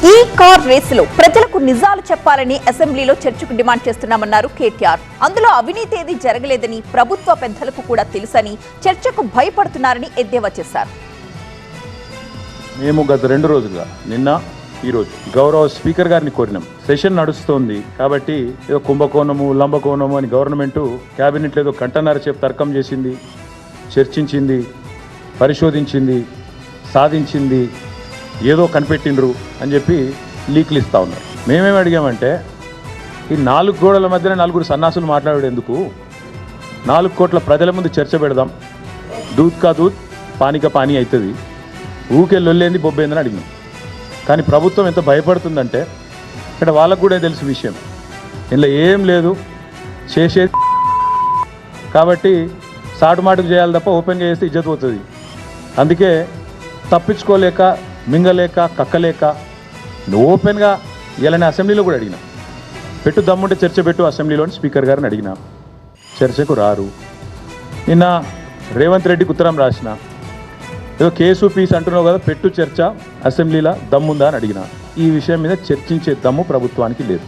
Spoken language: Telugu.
ఈ కార్ రేసులో ప్రజలకు నిజాలు చెప్పాలని అసెంబ్లీలో చర్చకు డిమాండ్ చేస్తున్నామన్నారు కేటీఆర్. అందులో అవినీతి ఏది జరగలేదని ప్రభుత్వ పెద్దలకు కూడా తెలుసని చర్చకు భయపడుతున్నారని ఎద్దేవా చేశారు. మేము గత 2 రోజులుగా నిన్న ఈరోజు గౌరవ స్పీకర్ గారిని కోరినాం. సెషన్ నడుస్తోంది కాబట్టి ఏదో కుంభకోణము లంబకోణము అని గవర్నమెంట్ క్యాబినెట్లో ఏదో గంటన్నర సేపు తర్కం చేసింది, చర్చించింది, పరిశోధించింది, సాధించింది, ఏదో కనిపెట్టిండ్రు అని చెప్పి లీక్లు ఇస్తూ ఉన్నారు. మేమేమి అడిగామంటే ఈ 4 గోడల మధ్యన 4 సన్నాసులు మాట్లాడేందుకు 4 కోట్ల ప్రజల ముందు చర్చ పెడదాం, దూద్ కా దూద్ పానీ కా పానీ అవుతుంది, ఊకే లొల్లేంది బొబ్బేందని అడిగినాం. కానీ ప్రభుత్వం ఎంత భయపడుతుందంటే ఇక్కడ వాళ్ళకు కూడా తెలుసు విషయం, ఇందులో ఏం లేదు చేసేది కాబట్టి సాటుమాటుకు చేయాలి తప్ప ఓపెన్గా చేస్తే ఇజ్జత్ పోతుంది. అందుకే తప్పించుకోలేక మింగలేక కక్కలేక ఓపెన్గా ఇలానే అసెంబ్లీలో కూడా అడిగినా, పెట్టు దమ్ముంటే చర్చ పెట్టు అసెంబ్లీలోని స్పీకర్ గారిని అడిగినా, చర్చకు రారు. నిన్న రేవంత్ రెడ్డికి ఉత్తరం రాసిన, ఏదో కేసు పీస్ అంటున్నావు కదా, పెట్టు చర్చ అసెంబ్లీలో దమ్ముందా అని అడిగినా. ఈ విషయం మీద చర్చించే దమ్ము ప్రభుత్వానికి లేదు.